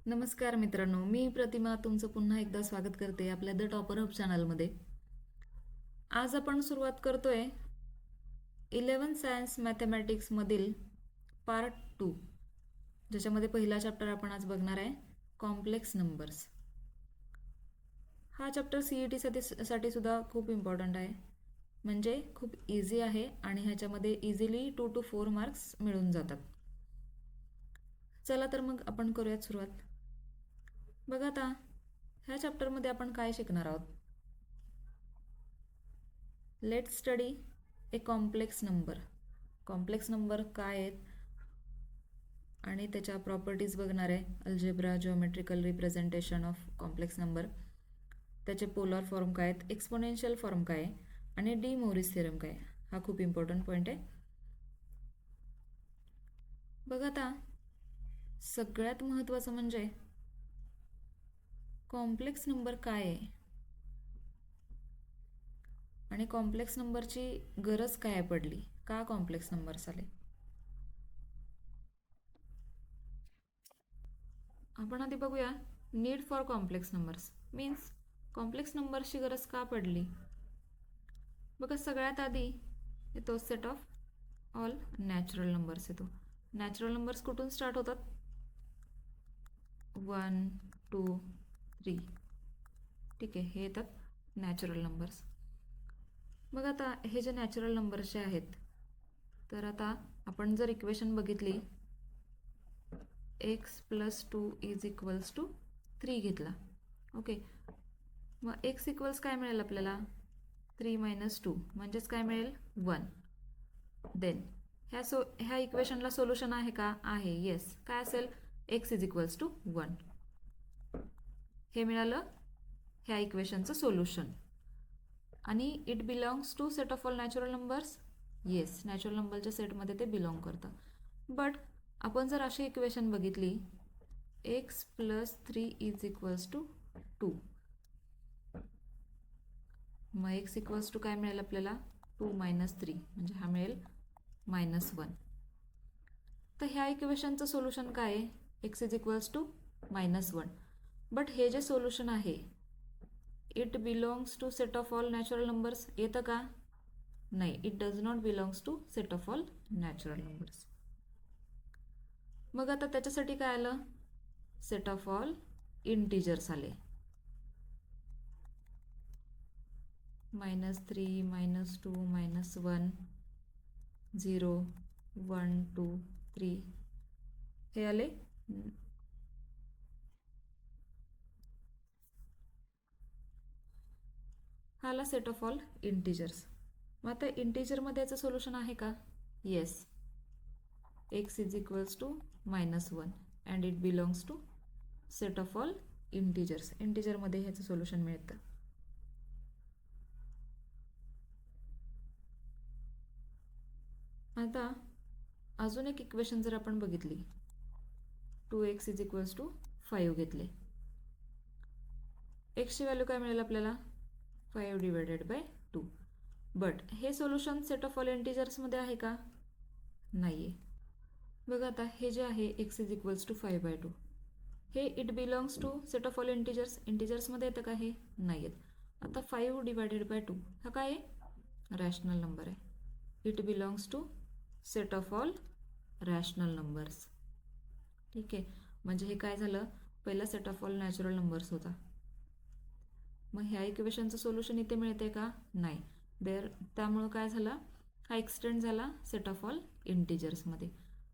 नमस्कार मित्रांनो, मी प्रतिमा तुमचं पुन्हा एकदा स्वागत करते आपल्या द टॉपर हब चॅनलमध्ये. आज आपण सुरुवात करतोय 11 सायन्स मॅथमॅटिक्समधील पार्ट 2, ज्याच्यामध्ये पहिला चॅप्टर आपण आज बघणार आहे कॉम्प्लेक्स नंबर्स. हा चॅप्टर साठी सुद्धा खूप इम्पॉर्टंट आहे, म्हणजे खूप इझी आहे आणि ह्याच्यामध्ये इझिली 2 to 4 मार्क्स मिळून जातात. चला तर मग आपण करूयात सुरुवात. बघा आता ह्या चॅप्टरमध्ये आपण काय शिकणार आहोत. Let's study A complex number. Complex number काय आहेत आणि त्याच्या प्रॉपर्टीज बघणार आहे. Algebra, geometrical representation of complex number, त्याचे पोलर फॉर्म काय आहेत, एक्सपोनेन्शियल फॉर्म काय आहे आणि डी मोरिस थेरम काय आहे. हा खूप इम्पॉर्टंट पॉईंट आहे. बघा आता सगळ्यात महत्त्वाचं म्हणजे कॉम्प्लेक्स नंबर काय आहे आणि कॉम्प्लेक्स नंबरची गरज काय पडली, का कॉम्प्लेक्स नंबर्स आले. आपण आधी बघूया need for complex numbers means complex नंबर्सची गरज का पडली. बघा सगळ्यात आधी येतो set of all natural numbers येतो. नॅचरल नंबर्स कुठून स्टार्ट होतात, 1 2 3. ठीक आहे, हे येतात नॅचरल नंबर्स. मग आता हे जे नॅचरल नंबर्स जे आहेत, तर आता आपण जर इक्वेशन बघितली x + 2 = 3 घेतला. ओके, मग x इक्वल्स काय मिळेल आपल्याला, 3 - 2 म्हणजेच काय मिळेल, 1. देन ह्या इक्वेशनला सोल्युशन आहे का, आहे. येस, काय असेल, x = 1. हे मिळालं ह्या इक्वेशनचं सोल्युशन. आणि it belongs to set of all natural numbers. Yes, natural नंबरच्या सेटमध्ये ते बिलॉंग करतं. बट आपण जर अशी इक्वेशन बघितली x + 3 = 2, मग x इक्वल्स टू काय मिळेल आपल्याला, 2 - 3 म्हणजे हा मिळेल -1. तर ह्या इक्वेशनचं सोल्युशन काय आहे, x = -1. बट हे जे सोल्युशन आहे it belongs to set of all natural numbers येतं का, नाही, it does not belongs to set of all natural numbers. मग आता त्याच्यासाठी काय आलं, सेट ऑफ ऑल इंटिजर्स आले. -3 - 2 - 1 0 1 2 3 हे आले. हा आला सेट ऑफ ऑल इंटिजर्स. मग आता इंटिजरमध्ये याचं सोल्युशन आहे का, yes, x = -1 and it belongs to set of all integers. इंटिजरमध्ये ह्याचं सोल्युशन मिळतं. आता अजून एक इक्वेशन जर आपण बघितली, 2x = 5 घेतले. एक्सची व्हॅल्यू काय मिळेल आपल्याला, 5/2. बट हे सोल्युशन सेट ऑफ ऑल इंटिजर्समध्ये आहे का, नाही आहे. बघा आता हे जे आहे x = 5/2, हे it belongs to set of all integers. इंटिजर्समध्ये येतं का, हे नाही आहेत. आता 5/2 हा काय आहे, रॅशनल नंबर आहे. It belongs to set of all rational numbers. ठीक आहे, म्हणजे हे काय झालं, पहिला set of all natural numbers होता. मग ह्या इक्वेशनचं सोल्युशन इथे मिळते का, नाही. त्यामुळं काय झालं, हा एक्सटेंड झाला सेट ऑफ ऑल इंटिजर्समध्ये.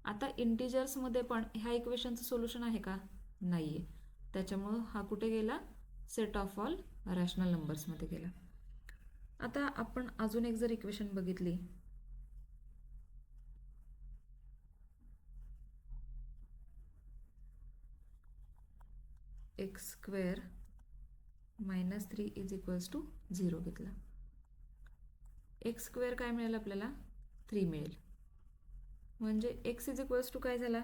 आता इंटिजर्समध्ये पण ह्या इक्वेशनचं सोल्युशन आहे का, नाही आहे. त्याच्यामुळं हा कुठे गेला, सेट ऑफ ऑल रॅशनल नंबर्समध्ये गेला. आता आपण अजून एक जर इक्वेशन बघितली, x² - 3 = 0 घेतला. x² काय मिळेल आपल्याला, 3 मिळेल. म्हणजे x = काय झाला,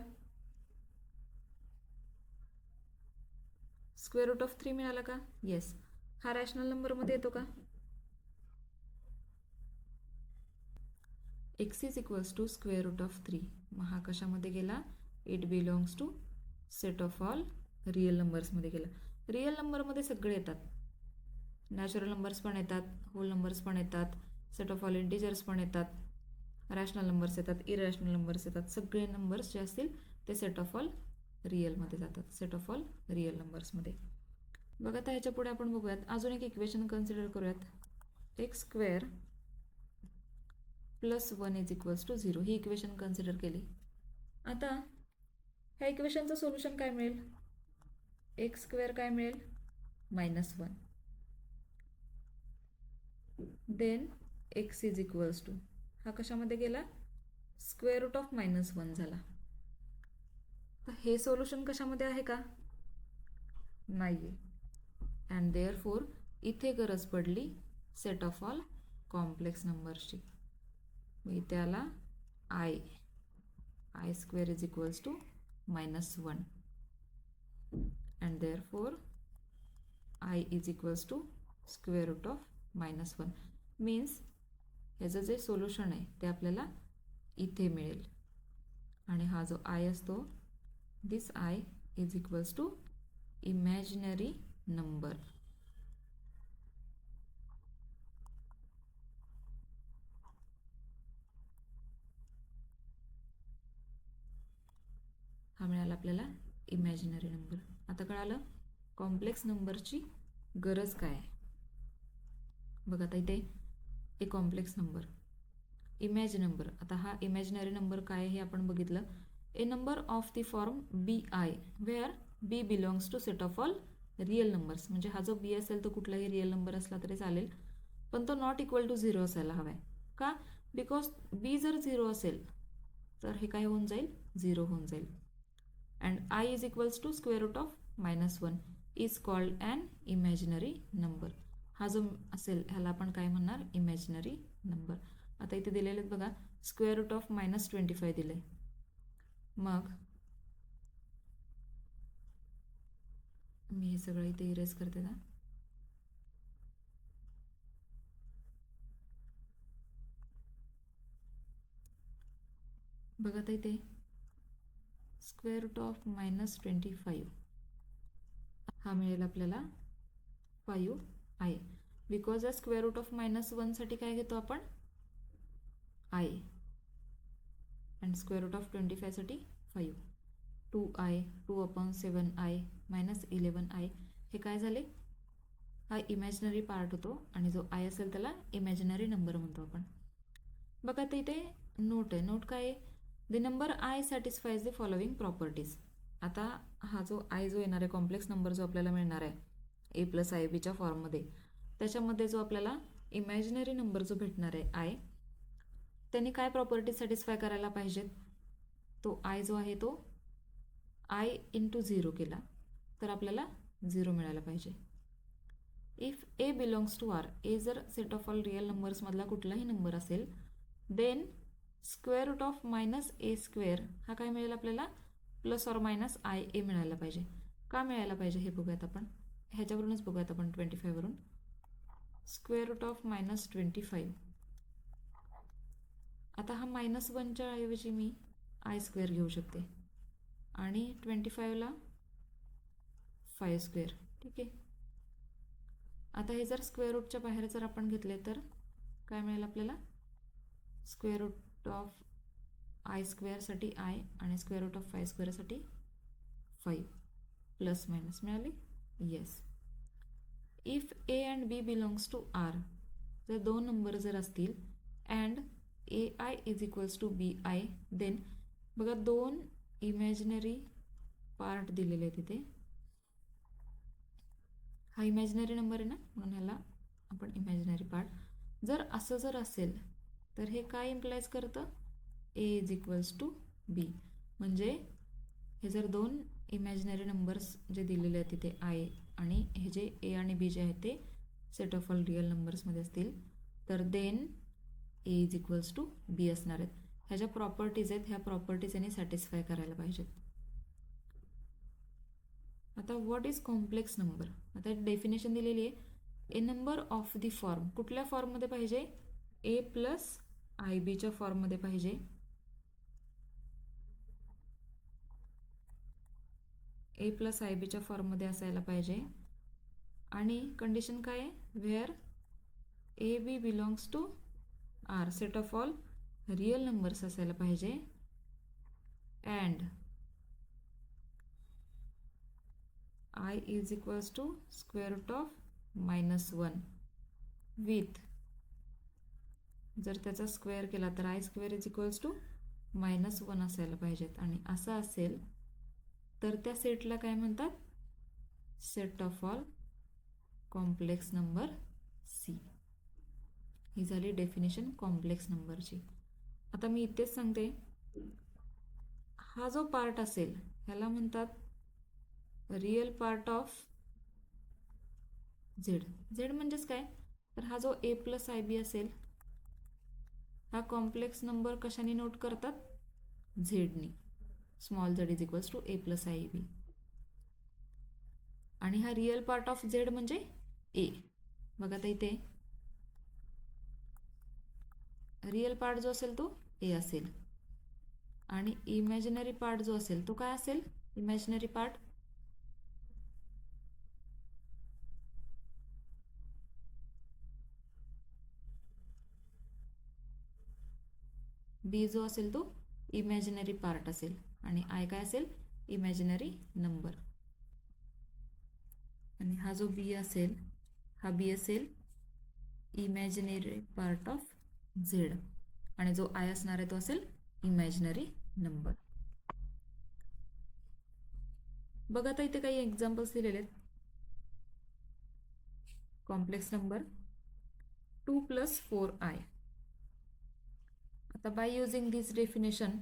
√3 मिळाला का, येस. हा रॅशनल नंबरमध्ये येतो का, x = √3. मग हा कशामध्ये गेला, it belongs to set of all real नंबर्समध्ये गेला. रिअल नंबरमध्ये सगळे येतात, नॅचरल नंबर्स पण येतात, होल नंबर्स पण येतात, सेट ऑफ ऑल इंटिजर्स पण येतात, रॅशनल नंबर्स येतात, इरॅशनल नंबर्स येतात. सगळे नंबर्स जे असतील ते सेट ऑफ ऑल रिअलमध्ये जातात, सेट ऑफ ऑल रिअल नंबर्समध्ये. बघा आता ह्याच्या पुढे आपण बघूयात, अजून एक इक्वेशन कन्सिडर करूयात. X square plus 1 is equals to 0 ही इक्वेशन कन्सिडर केली. आता ह्या इक्वेशनचं सोल्युशन काय मिळेल? एक्स स्क्वेअर काय मिळेल? -1. Then x is equals to, हा कशामध्ये गेला? स्क्वेअर रूट ऑफ -1 झाला. तर हे सोल्युशन कशामध्ये आहे का? नाही आहे. अँड देअरफोर इथे गरज पडली सेट ऑफ ऑल कॉम्प्लेक्स नंबर्सची. इथे आला i square is equals to -1 and therefore i is equals to square root of -1. Means ह्याचं जे सोल्युशन आहे ते आपल्याला इथे मिळेल. आणि हा जो आय असतो, this i is equals to imaginary number. हा मिळाला आपल्याला इमॅजिनरी नंबर. आता कळालं कॉम्प्लेक्स नंबरची गरज काय आहे. बघा आता इथे ए कॉम्प्लेक्स नंबर, इमॅज नंबर. आता हा इमॅजिनरी नंबर काय हे आपण बघितलं. A number of the form b i where b belongs to set of all real numbers. म्हणजे हा जो बी असेल तो कुठलाही रिअल नंबर असला तरी चालेल, पण तो नॉट इक्वल टू 0 असायला हवा आहे. का? बिकॉज बी जर 0 असेल तर हे काय होऊन जाईल? 0 होऊन जाईल. And i is equals to square root of -1 is called an imaginary number. हा जो असेल ह्याला आपण काय म्हणणार? Imaginary number. आता इथे दिलेले आहेत बघा, स्क्वेअर रूट ऑफ -25 दिले. मग मी हे सगळं इथे इरेज करते ना. बघा आता इथे स्क्वेअर रूट ऑफ -25 हा मिळेल आपल्याला 5 आहे. बिकॉज या स्क्वेअर रूट ऑफ -1 साठी काय घेतो आपण? I. And square root of 25 साठी 5. 2i 2/7i -11i हे काय झाले? हा इमॅजिनरी पार्ट होतो आणि जो आय असेल त्याला इमॅजिनरी नंबर म्हणतो आपण. बघा आता इथे नोट आहे. नोट काय आहे? The number I satisfies the following properties. आता हा जो आय जो येणार आहे, कॉम्प्लेक्स नंबर जो आपल्याला मिळणार आहे ए प्लस आय बीच्या फॉर्ममध्ये, त्याच्यामध्ये जो आपल्याला इमॅजिनरी नंबर जो भेटणार आहे आय, त्यांनी काय प्रॉपर्टी सॅटिस्फाय करायला पाहिजेत? तो आय जो आहे तो आय इंटू 0 केला तर आपल्याला 0 मिळायला पाहिजे. If a belongs to R, a जर सेट ऑफ ऑल रिअल नंबर्समधला कुठलाही नंबर असेल, then square root of -a² हा काय मिळेल आपल्याला? प्लस ऑर मायनस आय ए मिळायला पाहिजे. का मिळायला पाहिजे हे बघूयात आपण. ह्याच्यावरूनच बघूयात आपण 25 वरून. Square root of -25. आता हा -1च्या ऐवजी मी आय स्क्वेअर घेऊ शकते आणि 25ला 5². ठीक आहे. आता हे जर स्क्वेअर रूटच्या बाहेर जर आपण घेतले तर काय मिळेल आपल्याला? स्क्वेअर रूट ऑफ आय² साठी आय आणि स्क्वेअर रूट ऑफ 5² साठी 5 प्लस मायनस मिळाले. Yes. If a and b belongs to R, जर दोन नंबर जर असतील and a i is equals to b i, then बघा दोन इमॅजिनरी पार्ट दिलेले आहेत इथे. हा इमॅजिनरी नंबर आहे ना, म्हणून ह्याला आपण इमॅजिनरी पार्ट. जर असं जर असेल तर हे काय इम्प्लाइज करतं? ए इज इक्वल्स टू बी. म्हणजे हे जर दोन इमॅजिनरी नंबर्स जे दिलेले आहेत तिथे आय आणि हे जे ए आणि बी जे आहेत ते सेट ऑफ ऑल रिअल नंबर्समध्ये असतील तर then a is equals to b असणार आहेत. ह्या ज्या प्रॉपर्टीज आहेत ह्या प्रॉपर्टीज यांनी सॅटिस्फाय करायला पाहिजेत. आता व्हॉट इज कॉम्प्लेक्स नंबर? आता डेफिनेशन दिलेली आहे. ए नंबर ऑफ द फॉर्म, कुठल्या फॉर्ममध्ये पाहिजे? ए प्लस आय बीच्या फॉर्ममध्ये पाहिजे. ए प्लस आय बीच्या फॉर्ममध्ये असायला पाहिजे. आणि कंडिशन काय आहे, where a b belongs to R, set of all real numbers असायला पाहिजे. And i is equals to square root of -1 with, जर त्याचा स्क्वेअर केला तर i square is equals to -1 असायला पाहिजेत. आणि असं असेल तर त्या सेटला काय म्हणतात, set of all complex number c. ही झाली डेफिनेशन कॉम्प्लेक्स नंबरची. आता मी इथेच सांगते, हा जो पार्ट असेल ह्याला म्हणतात real part of Z. Z म्हणजेच काय, तर हा जो ए प्लस आय बी असेल हा कॉम्प्लेक्स नंबर कशाने नोट करतात, झेडनी. Small z is equals to a plus i b. आणि हा रियल पार्ट ऑफ झेड म्हणजे ए. बघा आता इथे रियल पार्ट जो असेल तो ए असेल आणि इमॅजिनरी पार्ट जो असेल तो काय असेल, इमॅजिनरी पार्ट बी जो असेल तो इमॅजिनरी पार्ट असेल. आणि आय काय असेल, इमॅजिनरी नंबर. आणि हा जो बी असेल हा बी असेल इमॅजिनरी पार्ट ऑफ झेड. आणि जो आय असणार आहे तो असेल इमॅजिनरी नंबर. बघा आता इथे काही एक्झाम्पल्स दिलेले आहेत. Complex number 2 + 4i. आता by using this definition,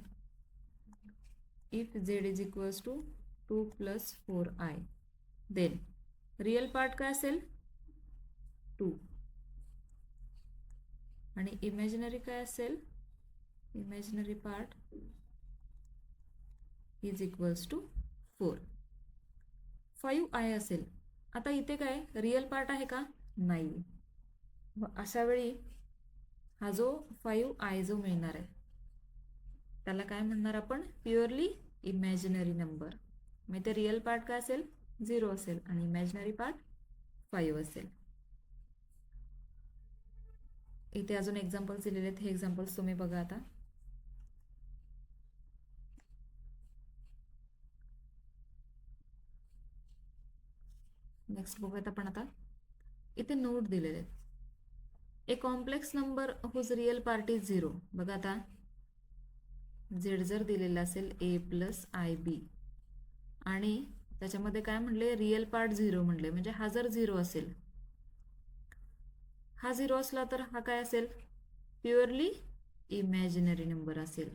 if z is equals to 2 + 4i, then real part काय असेल 2 आणि इमॅजिनरी काय असेल, imaginary part is equals to 4. 5i असेल. आता इथे काय रियल पार्ट आहे का, नाही. अशा वेळी हा जो 5i जो मिळणार आहे त्याला काय म्हणणार आपण, प्युअरली इमॅजिनरी नंबर. मग ते रियल पार्ट काय असेल 0 असेल आणि इमॅजिनरी पार्ट 5 असेल. इथे अजून एक्झाम्पल्स दिलेले आहेत, हे एक्झाम्पल्स तुम्ही बघा आता. नेक्स्ट बघूयात आपण आता. इथे नोट दिलेले आहेत, a complex number whose real part is 0. बघा आता झेड जर दिलेला असेल ए प्लस आय बी आणि त्याच्यामध्ये काय म्हणले, रियल पार्ट 0 म्हणले, म्हणजे हा जर 0 असेल, हा 0 असला तर हा काय असेल, प्युअरली इमॅजिनरी नंबर असेल.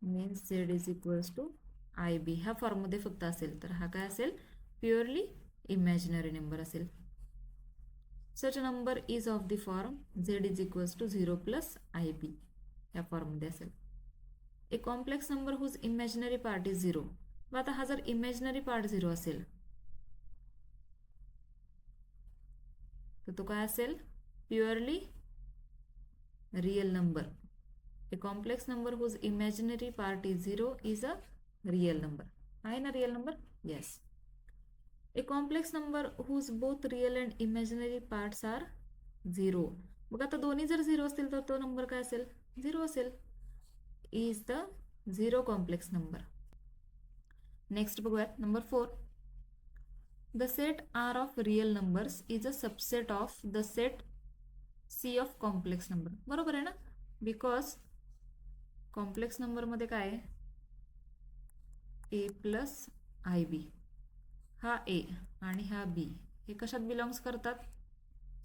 Means z is equals to i b ह्या फॉर्ममध्ये फक्त असेल तर हा काय असेल, प्युअरली इमॅजिनरी नंबर असेल. Such number is of the form z is equals to 0 + IB या फॉर्ममध्ये असेल. A complex number whose imaginary part is 0. मग आता हा जर इमॅजिनरी पार्ट 0 असेल तर तो काय असेल, purely real number. A complex number whose imaginary part is 0 is a real number. आहे ना real number, yes. A complex number whose both real and imaginary parts are 0. मग आता दोन्ही जर 0 असतील तर तो नंबर काय असेल, 0 असेल. Is the 0 complex number. Next बघूयात number 4. The set R of real numbers is a subset of the set c of complex number. बरोबर आहे ना, बिकॉज कॉम्प्लेक्स नंबरमध्ये काय आहे, ए प्लस आय बी, हा ए आणि हा बी हे कशात बिलॉंग्स करतात,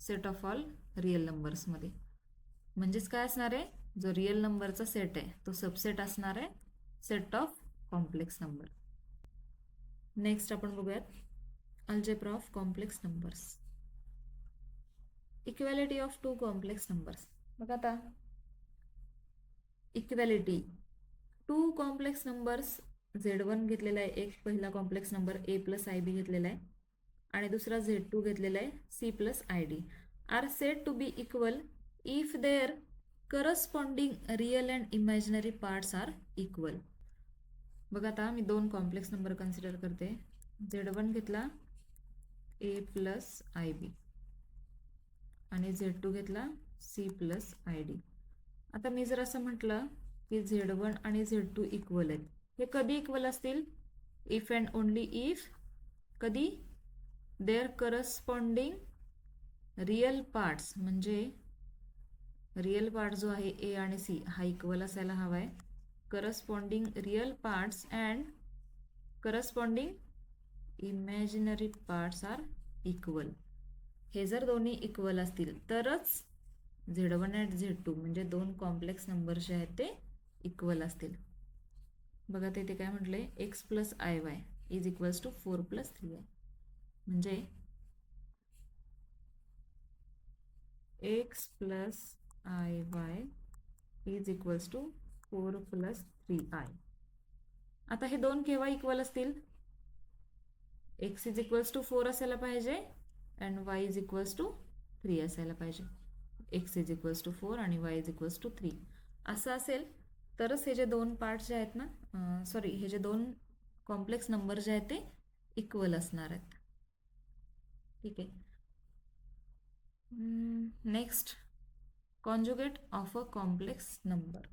सेट ऑफ ऑल रियल नंबर्समध्ये. म्हणजेच काय असणार आहे, जो रियल नंबरचा सेट आहे तो सबसेट असणार आहे set of complex number. Next आपण बघूयात algebra of complex numbers. Equality of 2 complex numbers. बघा आता इक्वॅलिटी 2 कॉम्प्लेक्स नंबर्स, Z1 घेतलेला आहे एक पहिला complex number a plus i b घेतलेला आहे आणि दुसरा Z2 घेतलेला आहे c plus i d, are said to be equal if their corresponding real and imaginary parts are equal. बघा आता मी दोन कॉम्प्लेक्स नंबर कन्सिडर करते. Z1 घेतला A प्लस IB आणि Z2 घेतला C प्लस ID. आता मी जर असं म्हटलं की Z1 आणि Z2 इक्वल आहेत, हे कधी इक्वल असतील? इफ अँड ओनली इफ कधी देअर करस्पॉन्डिंग रियल पार्ट्स, म्हणजे रियल पार्ट जो आहे ए आणि सी हा इक्वल असायला हवा आहे. Corresponding real parts and corresponding imaginary parts are equal. हे जर दोन्ही इक्वल असतील तरच Z1 अँड Z2 म्हणजे दोन कॉम्प्लेक्स नंबर जे आहेत ते इक्वल असतील. बघा ते काय म्हटले, x plus IY is equals to 4 plus 3y, म्हणजे x plus IY is equals to 4 plus 3i. आता हे दोन केव्हा इक्वल असतील? x इज इक्वल्स टू 4 असायला पाहिजे and y is equals to 3 असायला पाहिजे. x इज इक्वल्स टू 4 आणि y इज इक्वल्स टू 3 असं असेल तरच हे जे दोन पार्ट्स जे आहेत ना, सॉरी, हे जे दोन कॉम्प्लेक्स नंबर जे आहेत ते इक्वल असणार आहेत. ठीक आहे. Next, conjugate of a complex number.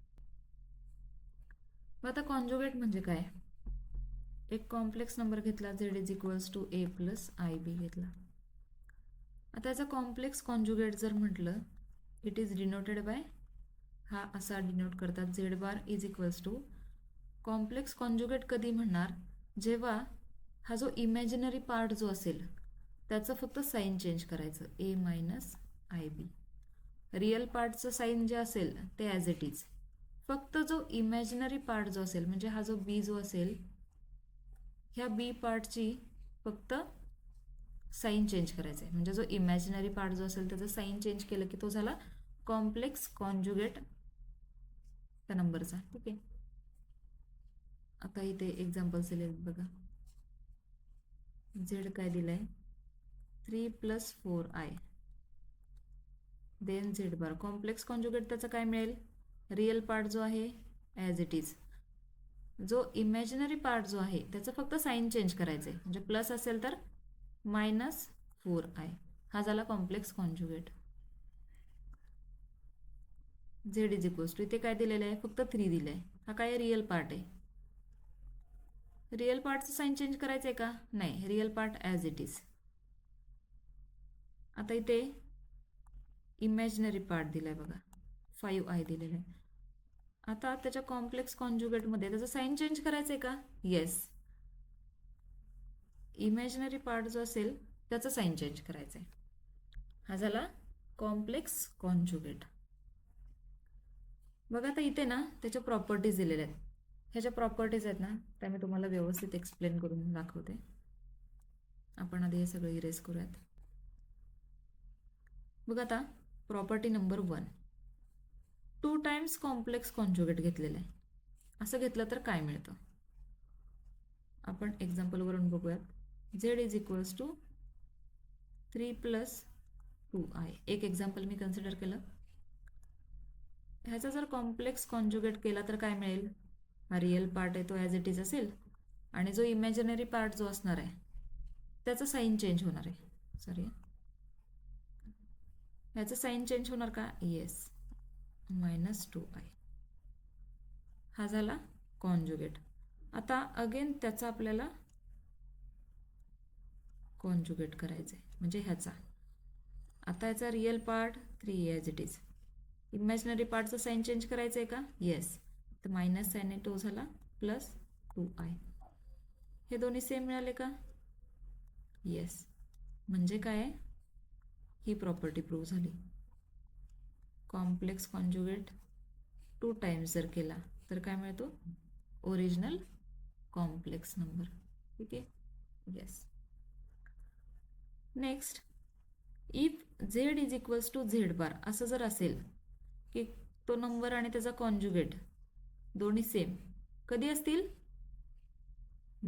मग आता कॉन्जुगेट म्हणजे काय? एक कॉम्प्लेक्स नंबर घेतला Z is equals to A plus IB घेतला. आता याचा कॉम्प्लेक्स कॉन्जुगेट जर म्हटलं, इट इज डिनोटेड बाय, हा असा डिनोट करतात, Z bar is equals to. Complex conjugate कधी म्हणणार? जेव्हा हा जो इमॅजिनरी पार्ट जो असेल त्याचं फक्त साईन चेंज करायचं, A मायनस IB. रिअल पार्टचं साईन जे असेल ते ॲज इट इज. फक्त जो इमॅजिनरी पार्ट जो असेल, म्हणजे हा जो B जो असेल, ह्या B पार्टची फक्त साईन चेंज करायचं आहे. म्हणजे जो इमॅजिनरी पार्ट जो असेल त्याचं साईन चेंज केलं की तो झाला कॉम्प्लेक्स कॉन्जुगेट त्या नंबरचा. ठीक आहे. आता इथे एक्झाम्पल्स दिले बघा. Z काय दिलंय? 3 प्लस 4i. देन Z बार. कॉम्प्लेक्स कॉन्जुगेट त्याचा काय मिळेल? रिअल पार्ट जो आहे ॲज इट इज. जो इमॅजिनरी पार्ट जो आहे त्याचं फक्त साईन चेंज करायचं आहे. म्हणजे प्लस असेल तर मायनस 4i. हा झाला complex conjugate. Z is equals to, इथे काय दिलेलं आहे? फक्त 3 दिलं आहे. हा काय रिअल पार्ट आहे. रिअल पार्टचं साईन चेंज करायचं आहे का? नाही, real part as it is. आता इथे इमॅजिनरी पार्ट दिला आहे बघा, 5i दिलेलं आहे. आता त्याच्या कॉम्प्लेक्स कॉन्जुगेटमध्ये त्याचं साईन चेंज करायचं आहे का? येस. इमॅजिनरी पार्ट जो असेल त्याचं साईन चेंज करायचं आहे. हा झाला कॉम्प्लेक्स कॉन्जुगेट. बघा आता इथे ना त्याच्या प्रॉपर्टीज दिलेल्या आहेत. ह्या ज्या प्रॉपर्टीज आहेत ना त्या मी तुम्हाला व्यवस्थित एक्सप्लेन करून दाखवते. आपण आधी हे सगळं इरेज करूयात. बघा आता property number 1, 2 times complex conjugate घेतलेलं आहे. असं घेतलं तर काय मिळतं? आपण एक्झाम्पलवरून बघूयात. Z is equals to 3 plus 2i. एक एक्झाम्पल मी कन्सिडर केलं. ह्याचा जर कॉम्प्लेक्स कॉन्जुगेट केला तर काय मिळेल? हा रिअल पार्ट आहे तो ॲज इट इज असेल आणि जो इमॅजिनरी पार्ट जो असणार आहे त्याचं साईन चेंज होणार आहे. सॉरी, ह्याचं साईन चेंज होणार का? Yes, minus 2i. हा झाला कॉन्जुगेट. आता अगेन त्याचा आपल्याला कॉन्जुगेट करायचं आहे, म्हणजे ह्याचा. आता याचा real part 3 as it is. Imaginary पार्टचं साईन चेंज करायचं आहे का? येस. तर मायनस साईन तो झाला प्लस 2i. हे दोन्ही सेम मिळाले का? येस. म्हणजे काय आहे? ही प्रॉपर्टी प्रूव्ह झाली. कॉम्प्लेक्स कॉन्जुगेट 2 टाइम्स जर केला तर काय मिळतो? Original complex number. ठीक आहे. Yes. Next, if Z is equals to Z bar असं जर असेल की तो नंबर आणि त्याचा कॉन्जुगेट दोन्ही सेम कधी असतील?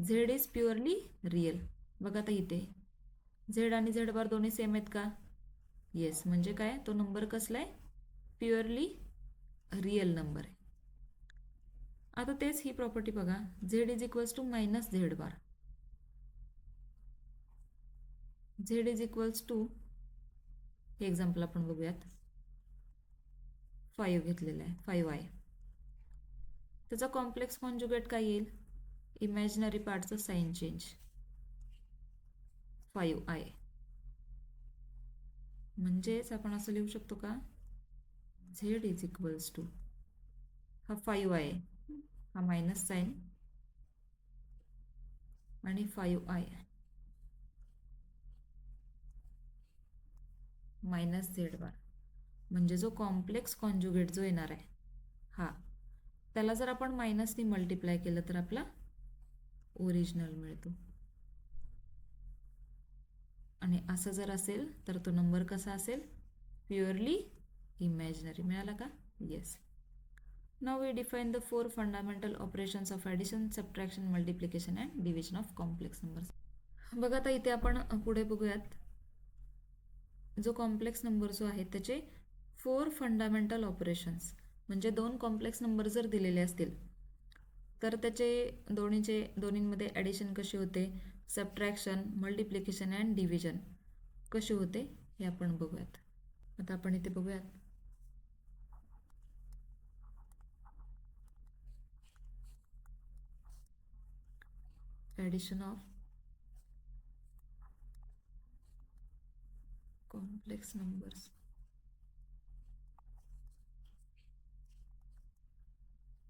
Z is purely real. बघा आता इथे Z आणि Z बार दोन्ही सेम आहेत का? येस. म्हणजे काय? तो नंबर कसला आहे? प्युअरली रिअल नंबर आहे. आता तेच ही प्रॉपर्टी बघा, z is equals to minus z bar. Z is equals to, हे एक्झाम्पल आपण बघूयात, 5 घेतलेलं आहे, 5i. त्याचा कॉम्प्लेक्स कॉन्जुगेट काय येईल, इमॅजिनरी पार्टचं साईन चेंज, 5i. म्हणजेच आपण असं लिहू शकतो का, झेड इज इक्वल्स टू, हा 5i, हा मायनस साईन आणि 5i मायनस झेड बार. म्हणजे जो कॉम्प्लेक्स कॉन्जुगेट जो येणार आहे हा, त्याला जर आपण मायनसनी मल्टिप्लाय केलं तर आपला ओरिजिनल मिळतो. आणि असं जर असेल तर तो नंबर कसा असेल, प्युअरली इमॅजिनरी. मिळाला का? Yes. Now we define the 4 fundamental operations of addition, subtraction, multiplication and division of complex numbers. बघा आता इथे आपण पुढे बघूयात, जो कॉम्प्लेक्स नंबर जो आहे त्याचे 4 फंडामेंटल ऑपरेशन्स, म्हणजे 2 कॉम्प्लेक्स नंबर जर दिलेले असतील तर त्याचे दोन्हींमध्ये ॲडिशन कशी होते, सबट्रॅक्शन, मल्टिप्लिकेशन अँड डिव्हिजन कसे होते हे आपण बघूयात. आता आपण इथे बघूयात, ॲडिशन ऑफ कॉम्प्लेक्स नंबर्स.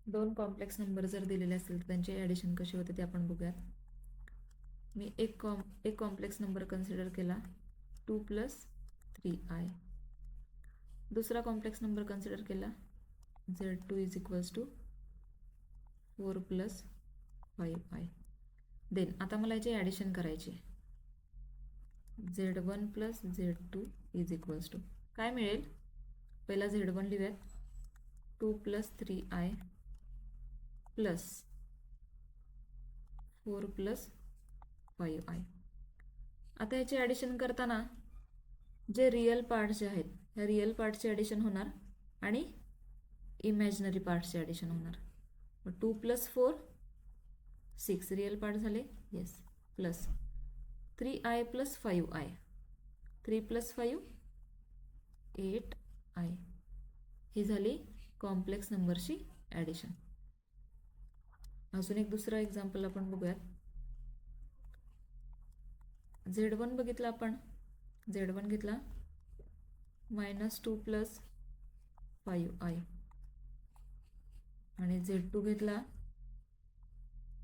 दोन कॉम्प्लेक्स नंबर जर दिलेले असतील तर त्यांचे ॲडिशन कसे होते ते आपण बघूयात. मी एक कॉम्प्लेक्स नंबर कन्सिडर केला 2 + 3i. दुसरा कॉम्प्लेक्स नंबर कन्सिडर केला z2 is equals to 4 + 5i. Then आता मला याची ॲडिशन करायची, z1 + z2 is equals to काय मिळेल, पहिला z1 लिहूयात, 2 + 3i प्लस 4 + 5i. आता याचे ॲडिशन करताना जे रिअल पार्ट्स जे आहेत ह्या रिअल पार्टचे ॲडिशन होणार आणि इमॅजिनरी पार्ट्सचे ॲडिशन होणार. 2 + 4 6 रिअल पार्ट झाले, yes, plus 3i + 5i, 3 + 5 8i. ही झाली कॉम्प्लेक्स नंबरची ॲडिशन. अजून एक दुसरं एक्झाम्पल आपण बघूयात. z1 बघितला आपण, z1 घेतला -2 + 5i आणि z2 घेतला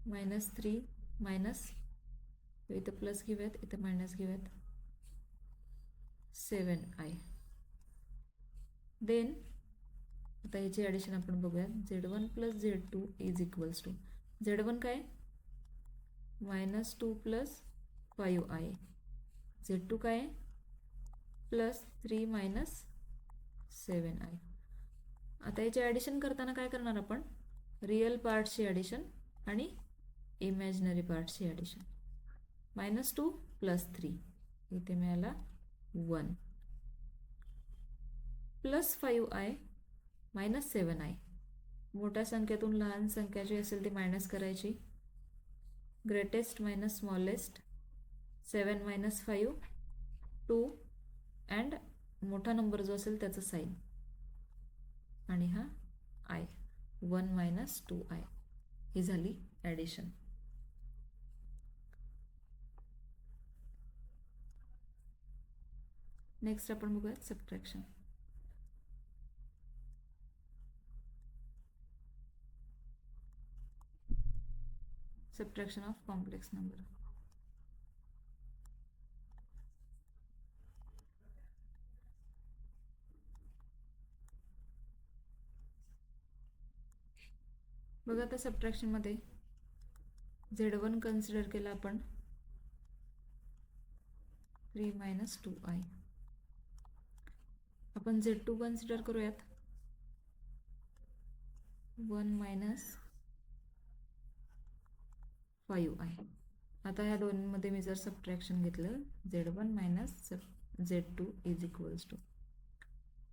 -3 इथं प्लस घेऊयात, इथं मायनस घेऊयात, 7i. देन आता याची ॲडिशन आपण बघूयात, z1 + z2 is equals to, z1 काय -2 + 5i, z2 काय +3 - 7i. आता याचे ॲडिशन करताना काय करणार आपण, रिअल पार्ट्सची ॲडिशन आणि इमॅजिनरी पार्ट्सची ॲडिशन. -2 + 3 इथे मिळाला 1 + 5i - 7i. मोठ्या संख्येतून लहान संख्या जी असेल ती मायनस करायची, ग्रेटेस्ट मायनस स्मॉलेस्ट, 7 - 5 2 अँड मोठा नंबर जो असेल त्याचं साईन आणि हा i, 1 - 2i. ही झाली ॲडिशन. नेक्स्ट आपण बघूयात subtraction. Subtraction of complex number. बघा आता सबट्रॅक्शनमध्ये z1 कन्सिडर केला आपण 3 - 2i. आपण z2 कन्सिडर करूयात 1 - 5i. आता ह्या दोन्हीमध्ये मी जर सबट्रॅक्शन घेतलं, z1 - z2 is equals to,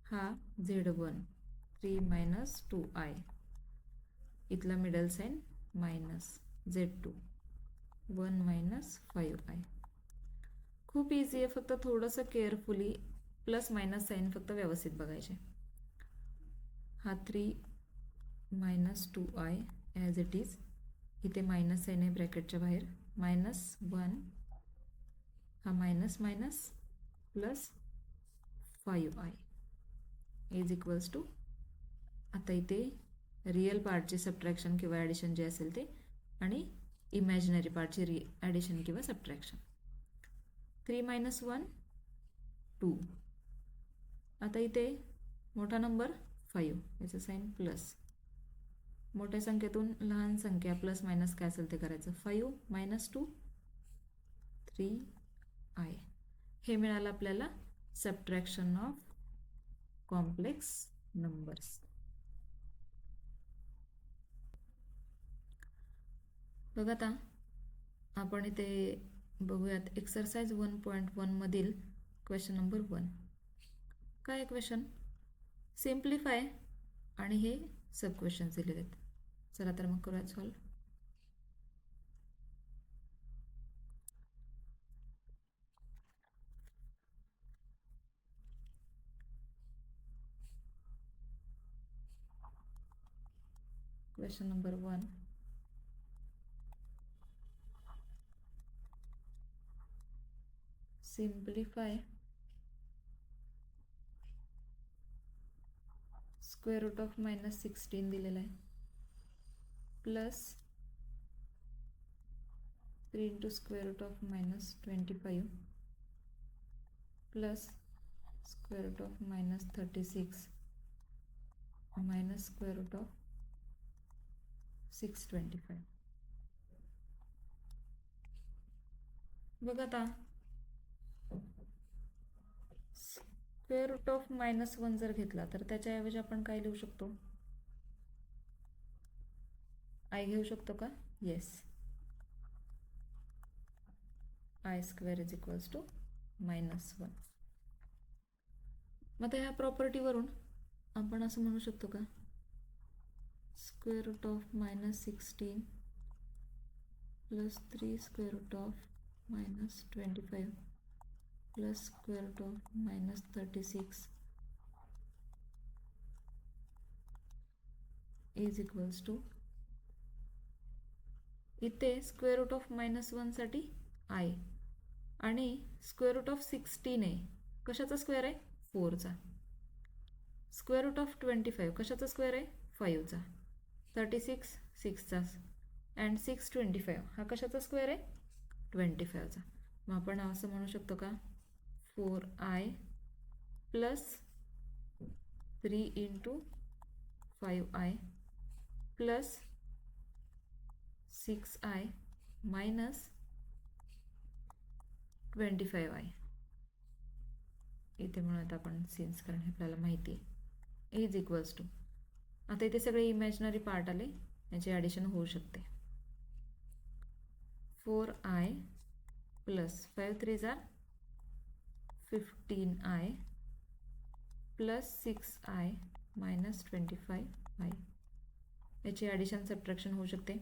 हा z1 3 - 2i इथला middle sine minus Z2 1 minus 5i. खूप इझी आहे, फक्त थोडंसं केअरफुली प्लस मायनस साईन फक्त व्यवस्थित बघायचे. हा 3 minus 2i as it is. इथे मायनस साईन आहे ब्रॅकेटच्या बाहेर. मायनस 1 हा minus minus plus 5i is equals to, आता इथे रिअल पार्टचे सबट्रॅक्शन किंवा ॲडिशन जे असेल ते आणि इमॅजिनरी पार्टचे ॲडिशन किंवा सबट्रॅक्शन. 3 मायनस 1 2. आता इथे मोठा नंबर 5, याचं साईन प्लस. मोठ्या संख्येतून लहान संख्या प्लस मायनस काय असेल ते करायचं. 5 मायनस 2 3i. हे मिळालं आपल्याला सबट्रॅक्शन ऑफ कॉम्प्लेक्स नंबर्स. बघा आता आपण इथे बघूयात एक्सरसाइज 1.1 मधील क्वेश्चन नंबर 1. काय क्वेश्चन? सिम्प्लिफाय आणि हे सब क्वेश्चन दिलेले आहेत. चला तर मग करूयात solve. Question number 1. Simplify square root of minus 16 दिलेला आहे plus 3 into square root of minus 25 plus square root of minus 36 minus square root of 625. बघा आता स्क्वेअर रूट ऑफ मायनस 1 जर घेतला तर त्याच्याऐवजी आपण काय लिहू शकतो? आय घेऊ शकतो का? Yes. I square is equals to minus 1. मग ह्या प्रॉपर्टीवरून आपण असं म्हणू शकतो का? Square root of minus 16 plus 3 square root of minus 25 plus square root of minus 36 is equals to, इथे स्क्वेअर रूट ऑफ मायनस 1 साठी आय आणि स्क्वेअर रूट ऑफ 16 आहे. कशाचा स्क्वेअर आहे? 4चा. स्क्वेअर रूट ऑफ 25 कशाचा स्क्वेअर आहे? 5चा. 36 6चा अँड 625 हा कशाचा स्क्वेअर आहे? 25चा. मग आपण असं म्हणू शकतो का? 4i plus 3 into 5i plus 6i minus 25i. इथे म्हणूयात आपण सिन्स, कारण हे आपल्याला माहिती आहे, इज इक्वल्स टू, आता इथे सगळे इमॅजिनरी पार्ट आले, याचे ॲडिशन होऊ शकते. 4i प्लस 5 3 जार 15i plus 6i minus 25i. याची ॲडिशन सबट्रॅक्शन होऊ शकते.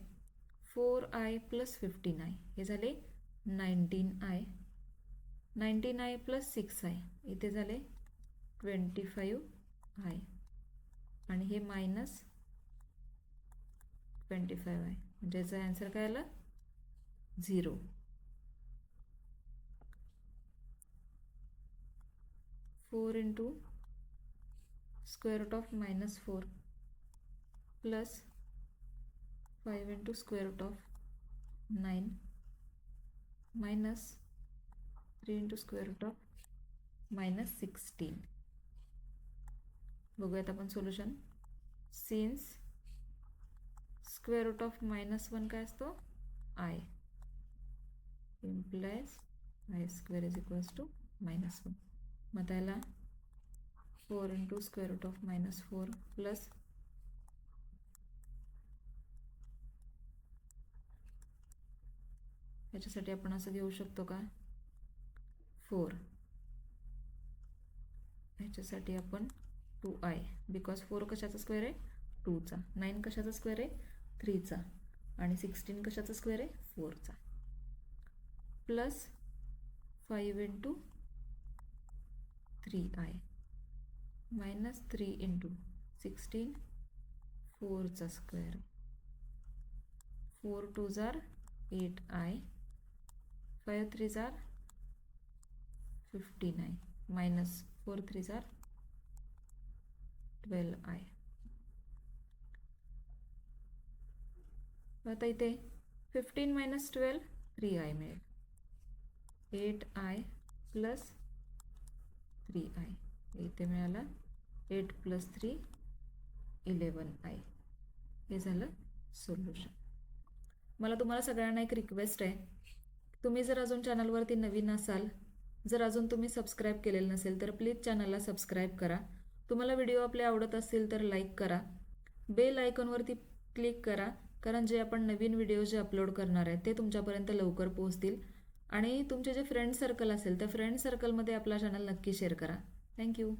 4i प्लस 15i हे झाले 19i. 19i प्लस 6i इथे झाले 25i आणि हे मायनस 25i, म्हणजे याचा आन्सर काय आलं? 0. 4 into square root of minus 4 plus 5 into square root of 9 minus 3 into square root of minus 16. बघूयात आपण solution. Since square root of minus 1 काय असतो? I, implies i square is equals to minus 1. मग त्याला 4 into square root of minus 4 plus याच्यासाठी आपण असं घेऊ शकतो का? 4 ह्याच्यासाठी आपण 2i, बिकॉज 4 कशाचा स्क्वेअर आहे? 2चा. 9 कशाचा स्क्वेअर आहे? 3चा आणि 16 कशाचा स्क्वेअर आहे 4चा plus 5 into 3i minus 3 into 16 4चा स्क्वेअर 4 2 जार 8i 5 3 जार 15i मायनस 4 3 जार 12i. आता इथे 15 मायनस 12 3i मिळेल 8i प्लस 3i इथे मिळालं 8 प्लस 3 11i. हे झालं सोल्युशन. मला तुम्हाला सगळ्यांना एक रिक्वेस्ट आहे, तुम्ही जर अजून चॅनलवरती नवीन असाल, जर अजून तुम्ही सबस्क्राईब केलेलं नसेल तर प्लीज चॅनलला सबस्क्राईब करा. तुम्हाला व्हिडिओ आपले आवडत असतील तर लाईक करा, बेल आयकॉनवरती क्लिक करा, कारण जे आपण नवीन व्हिडिओ जे अपलोड करणार आहेत ते तुमच्यापर्यंत लवकर पोहोचतील. आणि तुमचे जे फ्रेंड सर्कल असेल त्या फ्रेंड सर्कलमध्ये आपला चॅनल नक्की शेअर करा. थँक्यू.